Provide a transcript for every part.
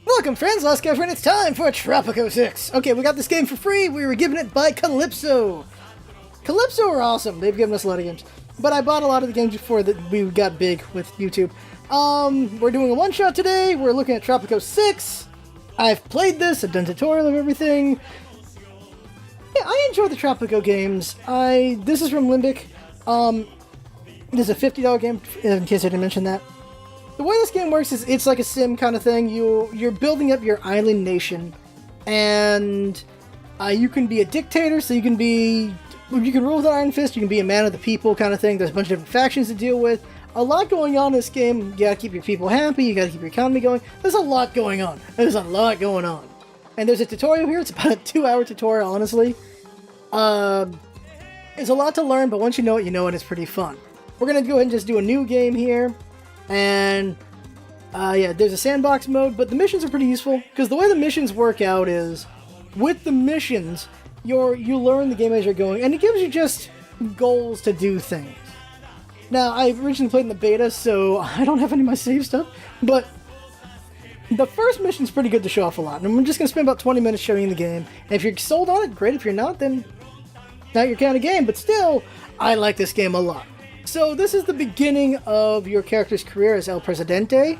Welcome friends, LostScarf, and it's time for Tropico 6! Okay, we got this game for free, we were given it by Kalypso! Kalypso are awesome, they've given us a lot of games. But I bought a lot of the games before that we got big with YouTube. We're doing a one-shot today, we're looking at Tropico 6. I've played this, I've done a tutorial of everything. Yeah, I enjoy the Tropico games. This is from Limbic. This is a $50 game, in case I didn't mention that. The way this game works is it's like a sim kind of thing. You're building up your island nation, and you can be a dictator, so you can rule with an iron fist, you can be a man of the people kind of thing. There's a bunch of different factions to deal with. A lot going on in this game. You gotta keep your people happy, you gotta keep your economy going. There's a lot going on. And there's a tutorial here. It's about a 2-hour tutorial, honestly. There's a lot to learn, but once you know it, it's pretty fun. We're gonna go ahead and just do a new game here. And, yeah, there's a sandbox mode, but the missions are pretty useful, because the way the missions work out is, with the missions, you learn the game as you're going, and it gives you just goals to do things. Now, I originally played in the beta, so I don't have any of my save stuff, but the first mission's pretty good to show off a lot, and I'm just going to spend about 20 minutes showing you the game, and if you're sold on it, great. If you're not, then not your kind of game, but still, I like this game a lot. So this is the beginning of your character's career as El Presidente,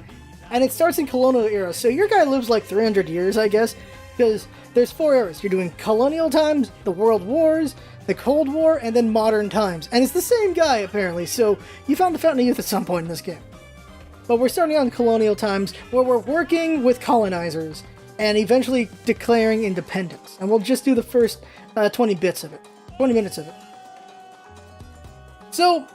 and it starts in colonial era. So your guy lives like 300 years, I guess, because there's 4 eras. You're doing colonial times, the World Wars, the Cold War, and then modern times. And it's the same guy, apparently, so you found the Fountain of Youth at some point in this game. But we're starting on colonial times, where we're working with colonizers, and eventually declaring independence. And we'll just do the first 20 minutes of it. So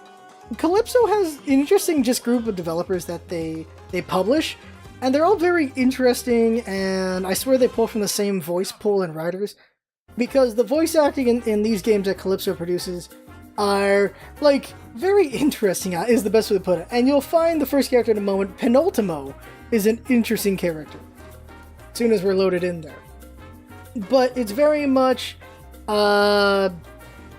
Kalypso has an interesting group of developers that they publish, and they're all very interesting, and I swear they pull from the same voice pool and writers, because the voice acting in these games that Kalypso produces are, like, very interesting, is the best way to put it. And you'll find the first character in a moment. Penultimo is an interesting character, as soon as we're loaded in there. But it's very much,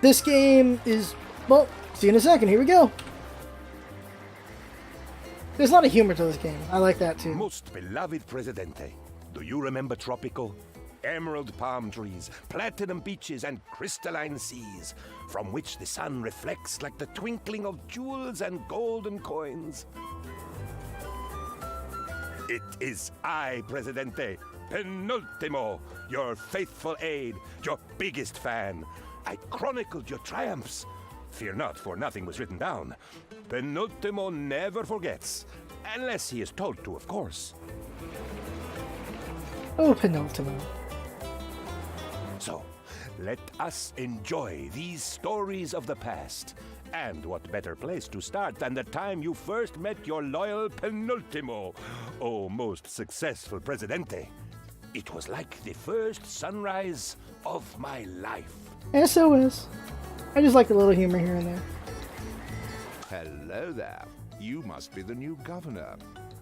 this game is, well, see you in a second, here we go. There's a lot of humor to this game. I like that too. Most beloved Presidente, do you remember Tropico? Emerald palm trees, platinum beaches, and crystalline seas, from which the sun reflects like the twinkling of jewels and golden coins. It is I, Presidente, Penultimo, your faithful aide, your biggest fan. I chronicled your triumphs. Fear not, for nothing was written down. Penultimo never forgets, unless he is told to, of course. Oh, Penultimo. So, let us enjoy these stories of the past. And what better place to start than the time you first met your loyal Penultimo, oh, most successful Presidente. It was like the first sunrise of my life. SOS. I just like the little humor here and there. Hello there. You must be the new governor.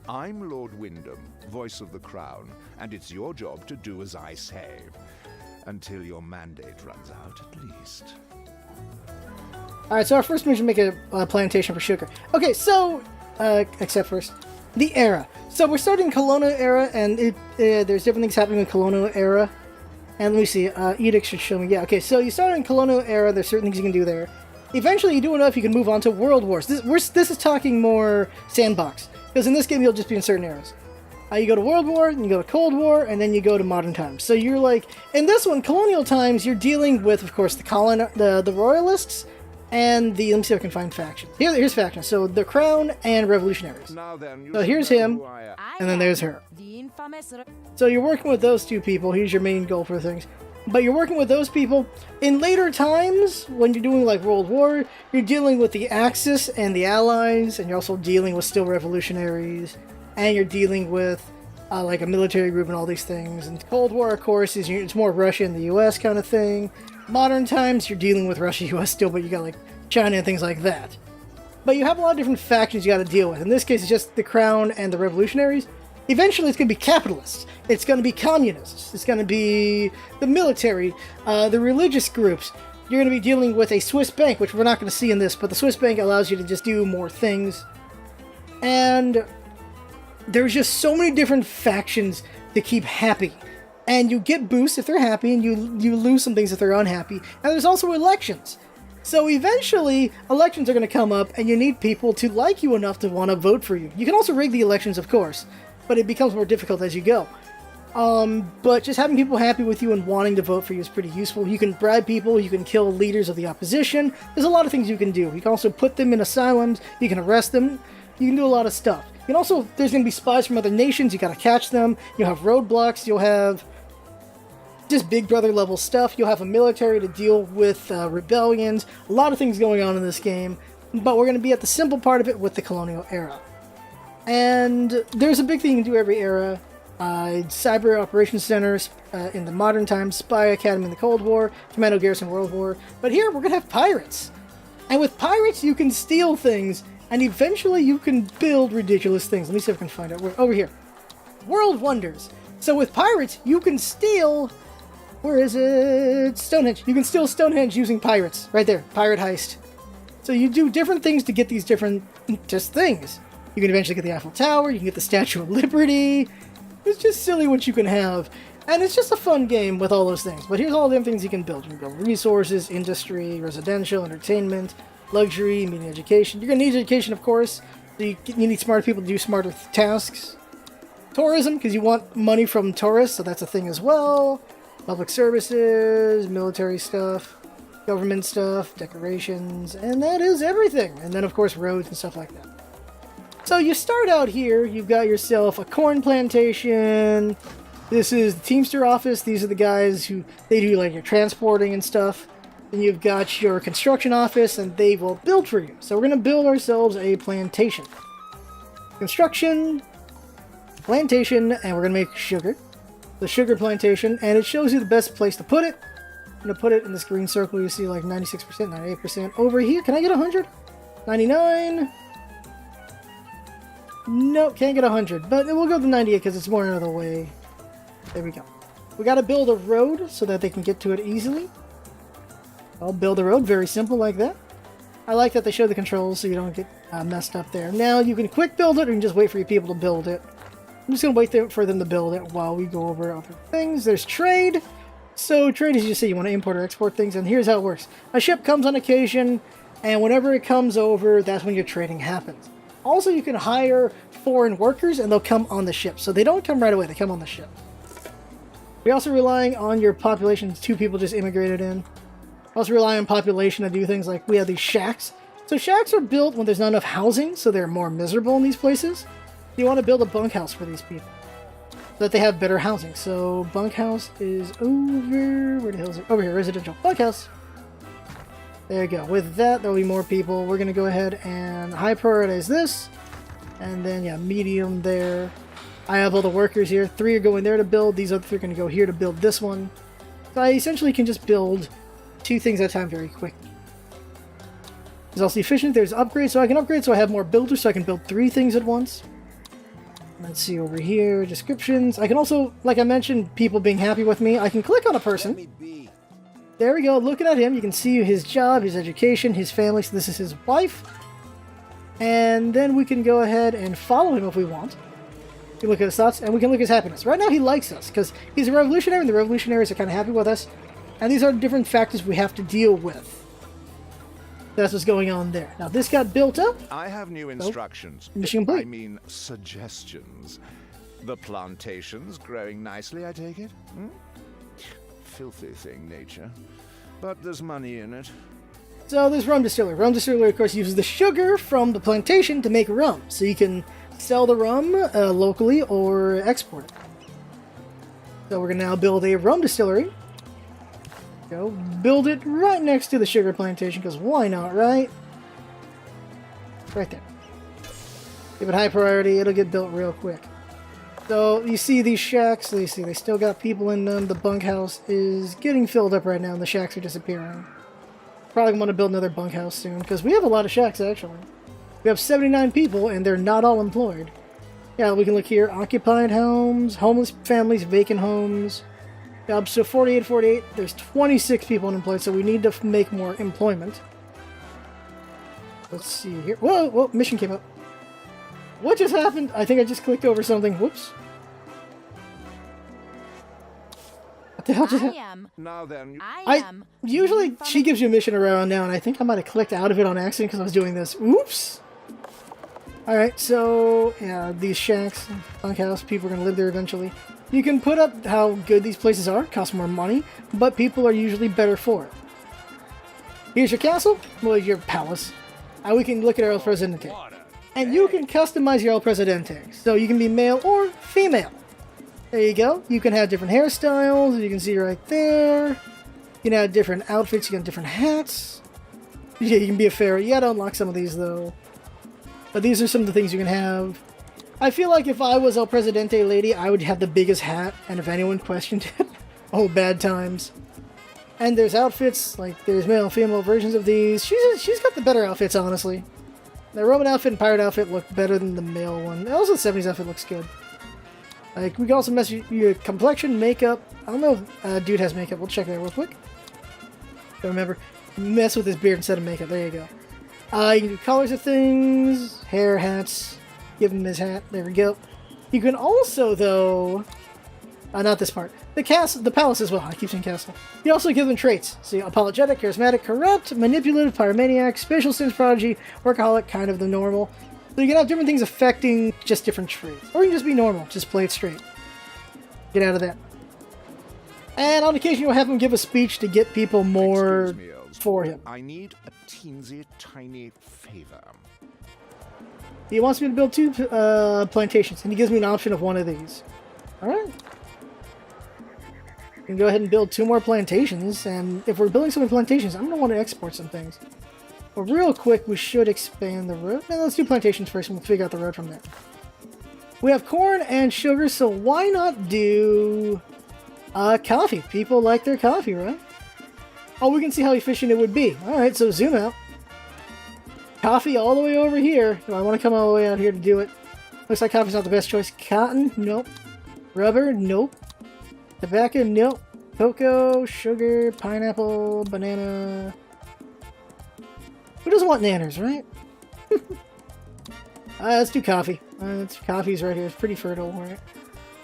I'm Lord Wyndham, voice of the crown, and it's your job to do as I say. Until your mandate runs out, at least. Alright, so our first mission, make a plantation for sugar. Okay, so, except first, the era. So we're starting colonial era, and there's different things happening in colonial era. And let me see, edict should show me. Yeah, okay, so you start in colonial era, there's certain things you can do there. Eventually, you do enough, you can move on to World Wars. This is talking more sandbox, because in this game, you'll just be in certain eras. You go to World War, and you go to Cold War, and then you go to modern times. So you're like, in this one, colonial times, you're dealing with, of course, the royalists, and the, let me see if I can find factions. Here's factions, so the crown and revolutionaries. So here's him, and then there's her. So you're working with those two people, here's your main goal for things. But you're working with those people. In later times, when you're doing like World War, you're dealing with the Axis and the Allies, and you're also dealing with still revolutionaries, and you're dealing with like a military group and all these things. And Cold War, of course, it's more Russia and the US kind of thing. Modern times, you're dealing with Russia, US still, but you got like China and things like that. But you have a lot of different factions you got to deal with. In this case, it's just the crown and the revolutionaries. Eventually, it's going to be capitalists. It's going to be communists. It's going to be the military, the religious groups. You're going to be dealing with a Swiss bank, which we're not going to see in this, but the Swiss bank allows you to just do more things. And there's just so many different factions to keep happy. And you get boosts if they're happy, and you lose some things if they're unhappy. And there's also elections. So eventually, elections are going to come up, and you need people to like you enough to want to vote for you. You can also rig the elections, of course, but it becomes more difficult as you go. But just having people happy with you and wanting to vote for you is pretty useful. You can bribe people, you can kill leaders of the opposition. There's a lot of things you can do. You can also put them in asylums, you can arrest them, you can do a lot of stuff. You can also, there's going to be spies from other nations, you got to catch them, you'll have roadblocks, you'll have just Big Brother level stuff. You'll have a military to deal with rebellions. A lot of things going on in this game. But we're going to be at the simple part of it with the colonial era. And there's a big thing you can do every era. Cyber Operations Centers in the modern times. Spy Academy in the Cold War. Commando Garrison World War. But here we're going to have pirates. And with pirates you can steal things. And eventually you can build ridiculous things. Let me see if I can find it. Over here. World Wonders. So with pirates you can steal... Where is it? Stonehenge. You can steal Stonehenge using pirates. Right there. Pirate heist. So you do different things to get these different just things. You can eventually get the Eiffel Tower. You can get the Statue of Liberty. It's just silly what you can have. And it's just a fun game with all those things. But here's all the things you can build. You can build resources, industry, residential, entertainment, luxury, media, education. You're going to need education, of course. So you need smarter people to do smarter tasks. Tourism, because you want money from tourists. So that's a thing as well. Public services, military stuff, government stuff, decorations, and that is everything. And then, of course, roads and stuff like that. So you start out here, you've got yourself a corn plantation. This is the Teamster office. These are the guys who, they do like your transporting and stuff. Then you've got your construction office, and they will build for you. So we're going to build ourselves a plantation. Construction, plantation, and we're going to make sugar. The sugar plantation, and it shows you the best place to put it. I'm going to put it in this green circle. You see like 96%, 98%. Over here, can I get 100? 99? Nope, can't get 100, but we'll go to 98 because it's more out of the way. There we go. We got to build a road so that they can get to it easily. I'll build a road, very simple like that. I like that they show the controls so you don't get messed up there. Now you can quick build it, or you can just wait for your people to build it. I'm just going to wait for them to build it while we go over other things. There's trade. So trade is, you say you want to import or export things, and here's how it works. A ship comes on occasion, and whenever it comes over, that's when your trading happens. Also, you can hire foreign workers, and they'll come on the ship. So they don't come right away, they come on the ship. We're also relying on your population. 2 people just immigrated in. Also rely on population to do things like we have these shacks. So shacks are built when there's not enough housing, so they're more miserable in these places. You want to build a bunkhouse for these people so that they have better housing. So bunkhouse is over... Where the hell is it? Over here, residential. Bunkhouse. There you go. With that, there'll be more people. We're going to go ahead and high prioritize this. And then, yeah, medium there. I have all the workers here. 3 are going there to build. These other 3 are going to go here to build this one. So I essentially can just build 2 things at a time very quickly. There's also efficient. There's upgrades, so I can upgrade so I have more builders, so I can build 3 things at once. Let's see over here, descriptions. I can also, like I mentioned, people being happy with me. I can click on a person. There we go, looking at him, you can see his job, his education, his family. So this is his wife. And then we can go ahead and follow him if we want. We can look at his thoughts, and we can look at his happiness. Right now he likes us, because he's a revolutionary, and the revolutionaries are kind of happy with us. And these are different factors we have to deal with. That's what's going on there. Now, this got built up. I have new instructions. Mission complete. I mean, suggestions. The plantation's growing nicely, I take it? Hmm? Filthy thing, nature. But there's money in it. So there's rum distillery. Rum distillery, of course, uses the sugar from the plantation to make rum. So you can sell the rum locally or export it. So we're going to now build a rum distillery. Go build it right next to the sugar plantation, because why not, right? Right there. Give it high priority, it'll get built real quick. So you see these shacks, they still got people in them. The bunkhouse is getting filled up right now, and the shacks are disappearing. Probably want to build another bunkhouse soon, because we have a lot of shacks actually. We have 79 people, and they're not all employed. Yeah, we can look here. Occupied homes, homeless families, vacant homes. So 48, there's 26 people unemployed, so we need to make more employment. Let's see here. Whoa, mission came up. What just happened? I think I just clicked over something. Whoops. What the hell just happened? Now then, Usually she gives you a mission around now, and I think I might have clicked out of it on accident because I was doing this. Oops. Alright, so, yeah, these shacks, bunkhouse, people are going to live there eventually. You can put up how good these places are, cost more money, but people are usually better for it. Here's your castle, well, your palace. We can look at El Presidente. And you can customize your El Presidente, so you can be male or female. There you go. You can have different hairstyles, you can see right there. You can have different outfits, you can have different hats. Yeah, you can be a pharaoh. You gotta unlock some of these, though. But these are some of the things you can have. I feel like if I was El Presidente lady, I would have the biggest hat, and if anyone questioned it, oh, bad times. And there's outfits, like there's male and female versions of these. She's got the better outfits, honestly. The Roman outfit and pirate outfit look better than the male one. Also, the 70s outfit looks good. Like, we can also mess with your complexion, makeup. I don't know if dude has makeup. We'll check that real quick. Don't remember. Mess with his beard instead of makeup. There you go. You can do colors of things, hair, hats. Give him his hat. There we go. You can also, though... not this part. The palace as well. I keep saying castle. You also give them traits. See, apologetic, charismatic, corrupt, manipulative, pyromaniac, special sense prodigy, workaholic, kind of the normal. So you can have different things affecting just different traits. Or you can just be normal. Just play it straight. Get out of that. And on occasion, you'll have him give a speech to get people more for him. I need a teensy tiny favor. He wants me to build 2 plantations, and he gives me an option of one of these. Alright. We can go ahead and build 2 more plantations, and if we're building so many plantations, I'm going to want to export some things. But real quick, we should expand the road. Now, let's do plantations first, and we'll figure out the road from there. We have corn and sugar, so why not do coffee? People like their coffee, right? Oh, we can see how efficient it would be. Alright, so zoom out. Coffee all the way over here. Do I want to come all the way out here to do it? Looks like coffee's not the best choice. Cotton? Nope. Rubber? Nope. Tobacco? Nope. Cocoa, sugar, pineapple, banana. Who doesn't want nanners, right? Let's do coffee. Coffee's right here. It's pretty fertile, right?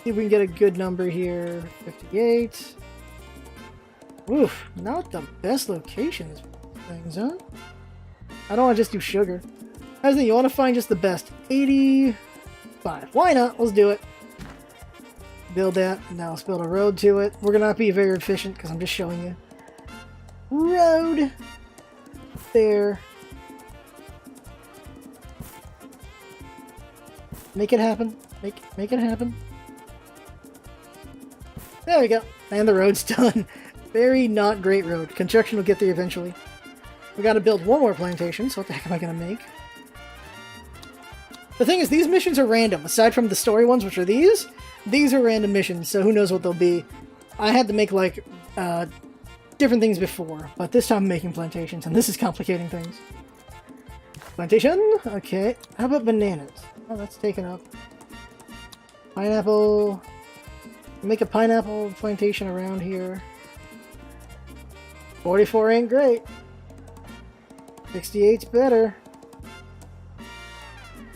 See if we can get a good number here. 58. Oof, not the best locations things, huh? I don't want to just do sugar. I think you want to find just the best. 85. Why not? Let's do it. Build that. Now let's build a road to it. We're going to not be very efficient because I'm just showing you. Road. There. Make it happen. Make it happen. There we go. And the road's done. Very not great road. Construction will get there eventually. We gotta build 1 more plantation, so what the heck am I gonna make? The thing is, these missions are random. Aside from the story ones, which are these are random missions, so who knows what they'll be. I had to make, like, different things before, but this time I'm making plantations, and this is complicating things. Plantation? Okay. How about bananas? Oh, that's taken up. Pineapple. Make a pineapple plantation around here. 44 ain't great. 68's better.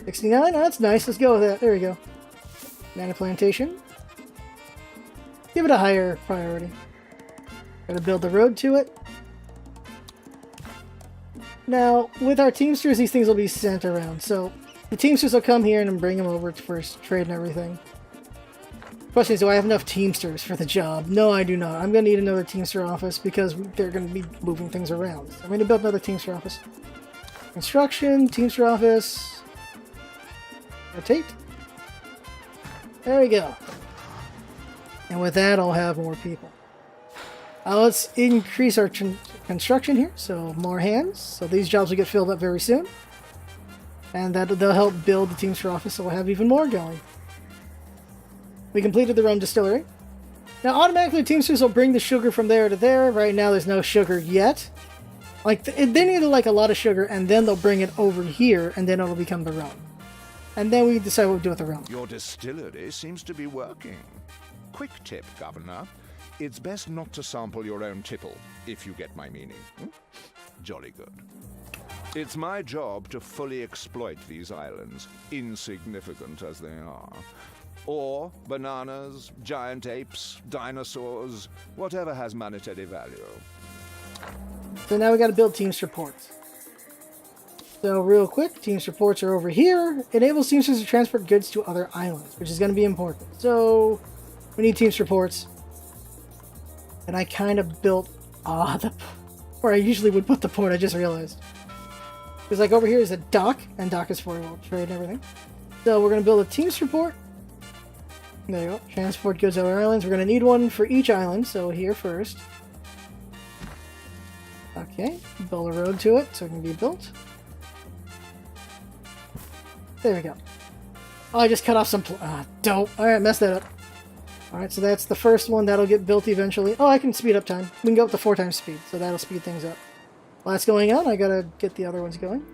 69? Oh, that's nice. Let's go with that. There we go. Banana plantation. Give it a higher priority. Gotta build the road to it. Now, with our Teamsters, these things will be sent around. So, the Teamsters will come here and bring them over for trade and everything. Question is, do I have enough Teamsters for the job? No, I do not. I'm going to need another Teamster office because they're going to be moving things around. So I'm going to build another Teamster office. Construction, Teamster office. Rotate. There we go. And with that, I'll have more people. Let's increase our construction here, so more hands. So these jobs will get filled up very soon. And they'll help build the Teamster office, so we'll have even more going. We completed the rum distillery. Now, automatically, Teamsters will bring the sugar from there to there. Right now, there's no sugar yet. Like, they need, like, a lot of sugar, and then they'll bring it over here, and then it'll become the rum. And then we decide what we do with the rum. Your distillery seems to be working. Quick tip, Governor. It's best not to sample your own tipple, if you get my meaning. Jolly good. It's my job to fully exploit these islands, insignificant as they are. Ore, bananas, giant apes, dinosaurs, whatever has monetary value. So now we gotta build Teamster ports. So real quick, Teamster ports are over here. Enables Teamsters to transport goods to other islands, which is gonna be important. So we need Teamster ports. And I kind of built, where I usually would put the port, I just realized. Because like over here is a dock, and dock is for trade and everything. So we're gonna build a Teamster port. There you go. Transport goods over islands. We're gonna need one for each island, so here first. Okay, build a road to it so it can be built. There we go. Oh, I just cut off some dope. Alright, messed that up. Alright, so that's the first one. That'll get built eventually. Oh, I can speed up time. We can go up to 4 times speed, so that'll speed things up. While that's going on, I gotta get the other ones going.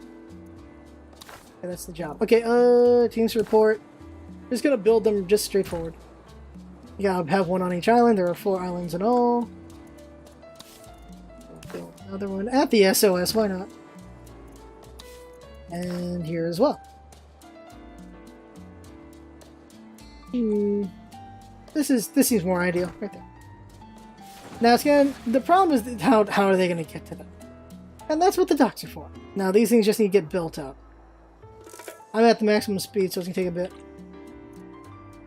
Okay, that's the job. Okay, Teamster report. Just gonna build them just straightforward. You gotta have one on each island. There are 4 islands in all. Build another one at the SOS, why not? And here as well. This seems more ideal, right there. Now, again, the problem is how are they going to get to them? And that's what the docks are for. Now, these things just need to get built up. I'm at the maximum speed, so it's going to take a bit.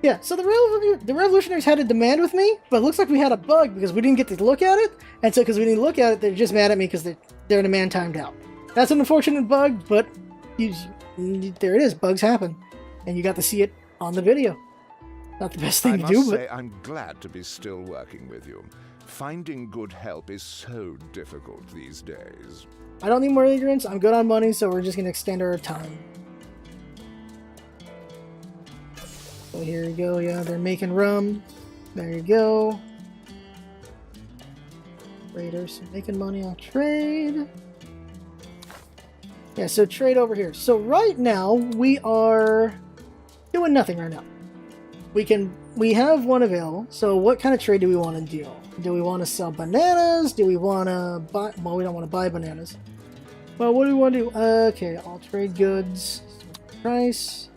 Yeah, so the revolutionaries had a demand with me, but it looks like we had a bug because we didn't get to look at it. And so because we didn't look at it, they're just mad at me because their demand timed out. That's an unfortunate bug, but there it is. Bugs happen. And you got to see it on the video. Not the best thing to do, but I'm glad to be still working with you. Finding good help is so difficult these days. I don't need more ignorance. I'm good on money, so we're just going to extend our time. So here you go. Yeah, they're making rum. There you go. Traders making money on trade. Yeah, so trade over here. So right now, we are doing nothing right now. We have one available. So what kind of trade do we want to deal? Do we want to sell bananas? Do we want to buy? Well, we don't want to buy bananas. Well, what do we want to do? Okay, all trade goods. Price.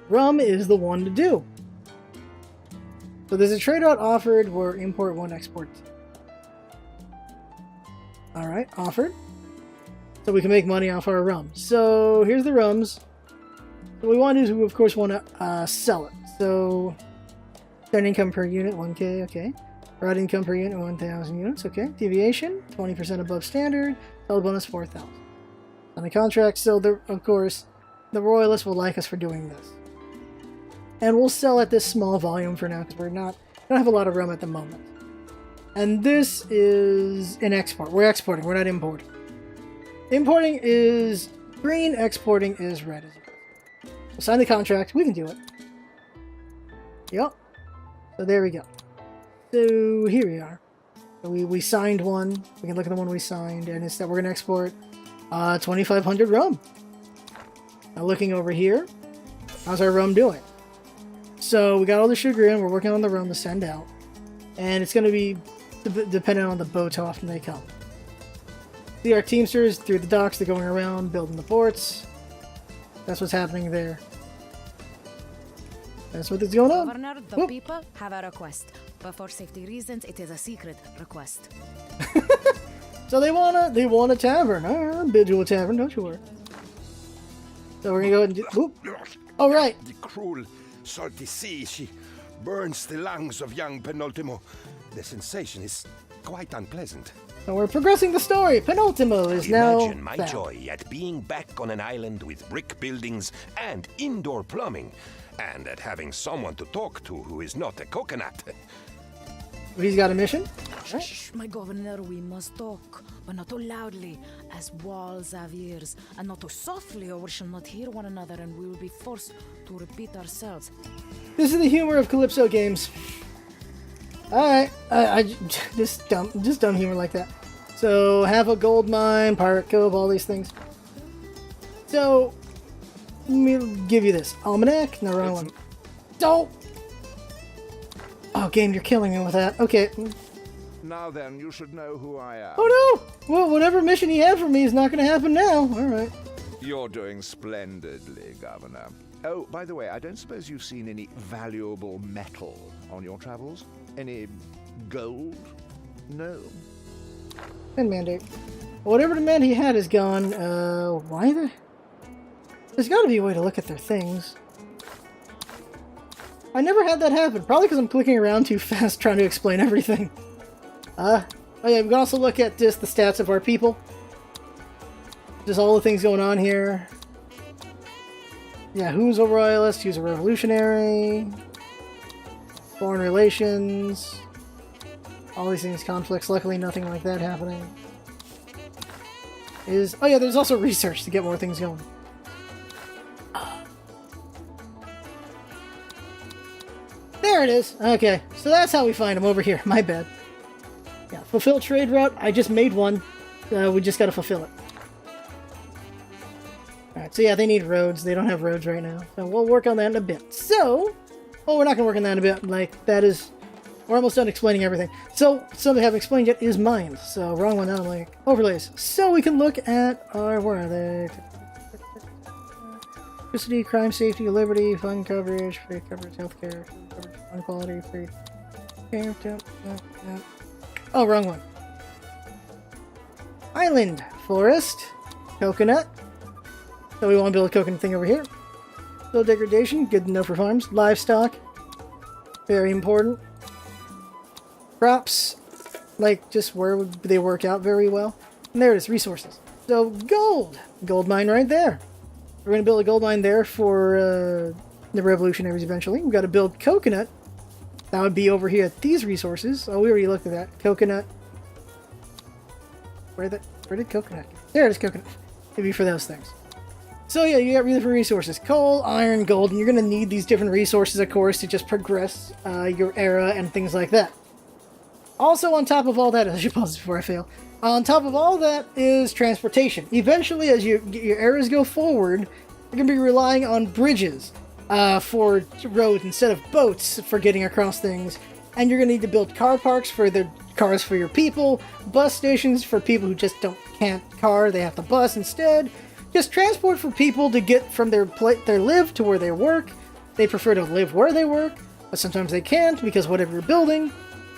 Rum is the one to do. So there's a trade route offered where import 1, export 2. Alright, offered. So we can make money off our rum. So here's the rums. What we want to do is we of course want to sell it. So net income per unit 1k, okay. Route income per unit 1,000 units, okay. Deviation 20% above standard. Sell bonus 4,000. On the contract, so of course the royalists will like us for doing this. And we'll sell at this small volume for now because we don't have a lot of rum at the moment. And this is an export. We're exporting, we're not importing. Importing is green, exporting is red. We'll sign the contract, we can do it. Yep. So there we go. So here we are. So we signed one. We can look at the one we signed, and it's that we're going to export 2,500 rum. Now looking over here, how's our rum doing? So we got all the sugar in, we're working on the rum to send out. And it's going to be dependent on the boats, how often they come. See our Teamsters through the docks, they're going around building the ports. That's what's happening there. That's what's going on. Governor, the people have a request, but for safety reasons, it is a secret request. So they want a tavern. Bid you a tavern, don't you worry. So we're gonna go ahead and do. Whoop. Oh right. The cruel, salty sea, she burns the lungs of young Penultimo. The sensation is quite unpleasant. So we're progressing the story. Penultimo is now. Imagine my joy at being back on an island with brick buildings and indoor plumbing, and at having someone to talk to who is not a coconut. He's got a mission. Right. Shh, my governor, we must talk, but not too loudly, as walls have ears, and not too softly, or we shall not hear one another, and we will be forced to repeat ourselves. This is the humor of Kalypso games. Alright, just dumb humor like that. So, have a gold mine, pirate cove, all these things. So, let me give you this. Almanac, no, wrong one. Don't! Oh, game, you're killing me with that. Okay. Now then, you should know who I am. Oh no! Well, whatever mission he had for me is not going to happen now. Alright. You're doing splendidly, Governor. Oh, by the way, I don't suppose you've seen any valuable metal on your travels? Any gold? No? And mandate. Whatever demand he had is gone. Why the... There's gotta be a way to look at their things. I never had that happen. Probably because I'm clicking around too fast trying to explain everything. Oh yeah, we can also look at just the stats of our people. Just all the things going on here. Yeah, who's a royalist, who's a revolutionary. Foreign relations. All these things, conflicts. Luckily, nothing like that happening. Oh yeah, there's also research to get more things going. There it is. Okay, so that's how we find them over here. My bad. Yeah, fulfill trade route. I just made one. We just gotta fulfill it. Alright, so yeah, they need roads. They don't have roads right now. So we'll work on that in a bit. So, well, we're not gonna work on that in a bit. Like, that is... We're almost done explaining everything. So, something I haven't explained yet is mines. So, wrong one now, like, overlays. So, we can look at our... Where are they? Electricity, crime, safety, liberty, fund coverage, free coverage, healthcare, coverage, fund quality, free... Oh, wrong one. Island, forest, coconut. So we want to build a coconut thing over here. Low degradation, good to know for farms. Livestock, very important. Crops, like just where would they work out very well. And there it is, resources. So gold, gold mine right there. We're going to build a gold mine there for the revolutionaries eventually. We've got to build coconut. That would be over here at these resources. Oh, we already looked at that. Coconut. Where did coconut go? There it is, coconut. Maybe for those things. So yeah, you got really different resources. Coal, iron, gold, and you're going to need these different resources, of course, to just progress your era and things like that. Also, on top of all that, I should pause before I fail. On top of all that is transportation. Eventually, as your eras go forward, you're going to be relying on bridges for roads instead of boats for getting across things. And you're going to need to build car parks for the cars for your people, bus stations for people who just can't car, they have to bus instead. Just transport for people to get from their live to where they work. They prefer to live where they work, but sometimes they can't because whatever you're building.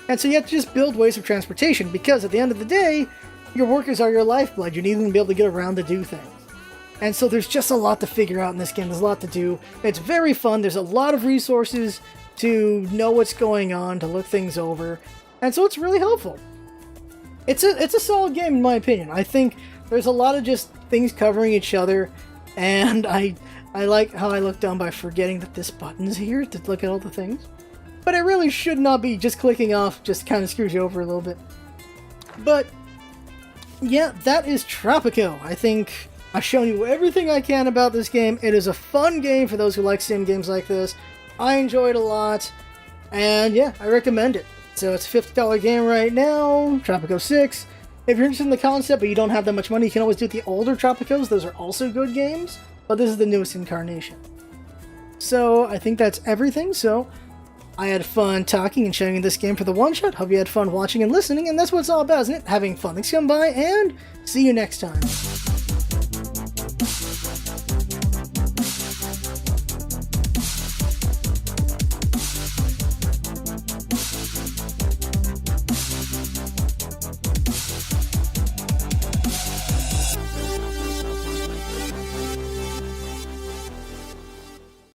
And so you have to just build ways of transportation because at the end of the day, your workers are your lifeblood. You need them to be able to get around to do things. And so there's just a lot to figure out in this game. There's a lot to do. It's very fun. There's a lot of resources to know what's going on, to look things over. And so it's really helpful. It's a solid game in my opinion. I think there's a lot of just things covering each other. And I like how I look down by forgetting that this button's here to look at all the things. But it really should not be. Just clicking off just kind of screws you over a little bit. But yeah, that is Tropico. I think I've shown you everything I can about this game. It is a fun game for those who like sim games like this. I enjoy it a lot. And yeah, I recommend it. So it's a $50 game right now, Tropico 6. If you're interested in the concept but you don't have that much money, you can always do the older Tropicos. Those are also good games. But this is the newest incarnation. So I think that's everything. So I had fun talking and showing you this game for the one-shot. Hope you had fun watching and listening. And that's what it's all about, isn't it? Having fun. Thanks for coming by and see you next time.